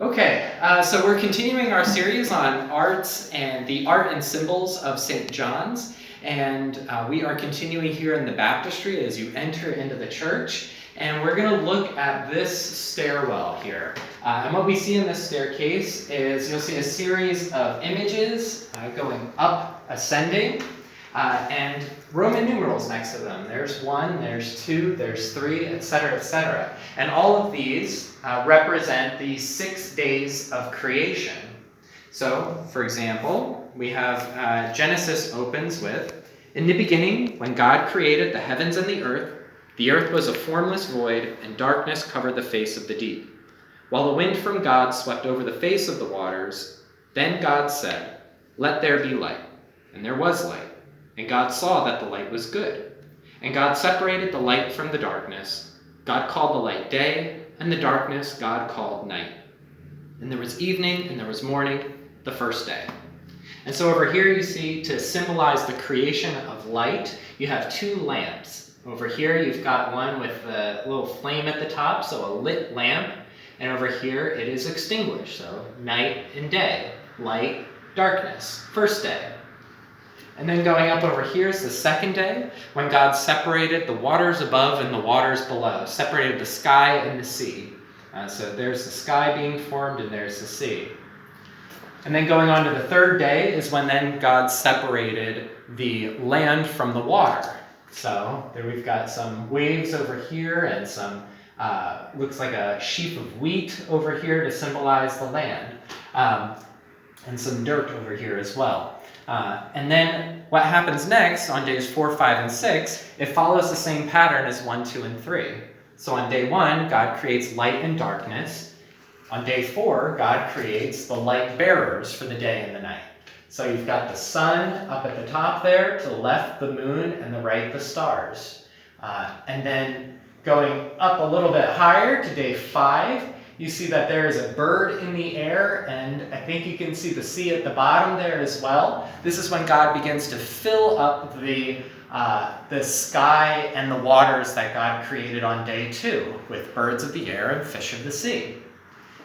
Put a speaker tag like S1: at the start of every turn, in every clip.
S1: Okay, so we're continuing our series on arts and the art and symbols of St. John's, and we are continuing here in the Baptistry as you enter into the church, and we're going to look at this stairwell here. And what we see in this staircase is you'll see a series of images going up, ascending, and Roman numerals next to them. There's 1, there's 2, there's 3, etc., etc. And all of these represent the 6 days of creation. So, for example, we have Genesis opens with, "In the beginning, when God created the heavens and the earth was a formless void, and darkness covered the face of the deep. While the wind from God swept over the face of the waters, then God said, 'Let there be light.' And there was light. And God saw that the light was good. And God separated the light from the darkness. God called the light day, and the darkness God called night. And there was evening, and there was morning, the first day." And so over here you see, to symbolize the creation of light, you have 2 lamps. Over here you've got one with a little flame at the top, so a lit lamp. And over here it is extinguished, so night and day, light, darkness, first day. And then going up over here is the second day, when God separated the waters above and the waters below, separated the sky and the sea. So there's the sky being formed and there's the sea. And then going on to the third day is when then God separated the land from the water. So there we've got some waves over here and some, looks like a sheaf of wheat over here to symbolize the land. And some dirt over here as well. And then what happens next on days 4, 5, and 6, it follows the same pattern as 1, 2, and 3. So on day 1, God creates light and darkness. On day 4, God creates the light bearers for the day and the night. So you've got the sun up at the top there, to the left the moon, and the right the stars. And then going up a little bit higher to day 5, you see that there is a bird in the air, and I think you can see the sea at the bottom there as well. This is when God begins to fill up the sky and the waters that God created on day 2 with birds of the air and fish of the sea.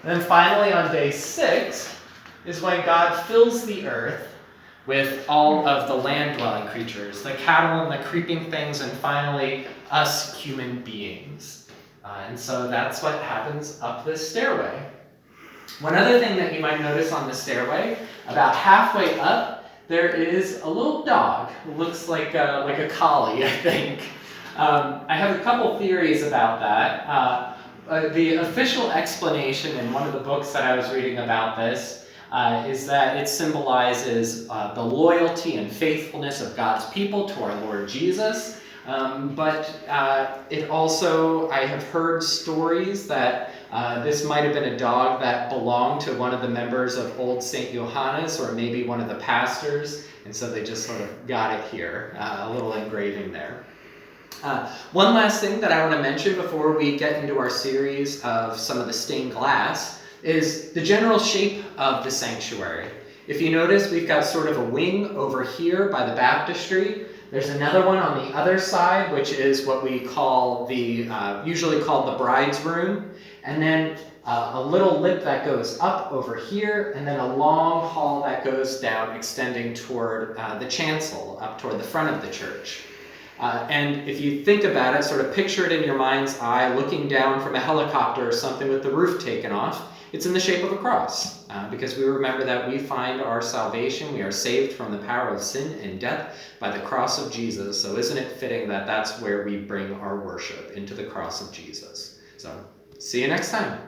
S1: And then finally on day 6 is when God fills the earth with all of the land-dwelling creatures, the cattle and the creeping things, and finally us human beings. And so that's what happens up this stairway. One other thing that you might notice on the stairway, about halfway up, there is a little dog. It looks like a collie, I think. I have a couple theories about that. The official explanation in one of the books that I was reading about this is that it symbolizes the loyalty and faithfulness of God's people to our Lord Jesus. But it also, I have heard stories that this might have been a dog that belonged to one of the members of Old St. Johannes, or maybe one of the pastors, and so they just sort of got it here, a little engraving there. One last thing that I want to mention before we get into our series of some of the stained glass is the general shape of the sanctuary. If you notice, we've got sort of a wing over here by the baptistry. There's another one on the other side, which is what we call usually called the bride's room. And then a little lip that goes up over here, and then a long hall that goes down, extending toward the chancel, up toward the front of the church. And if you think about it, sort of picture it in your mind's eye, looking down from a helicopter or something with the roof taken off, it's in the shape of a cross, because we remember that we find our salvation, we are saved from the power of sin and death by the cross of Jesus. So isn't it fitting that that's where we bring our worship, into the cross of Jesus? So see you next time.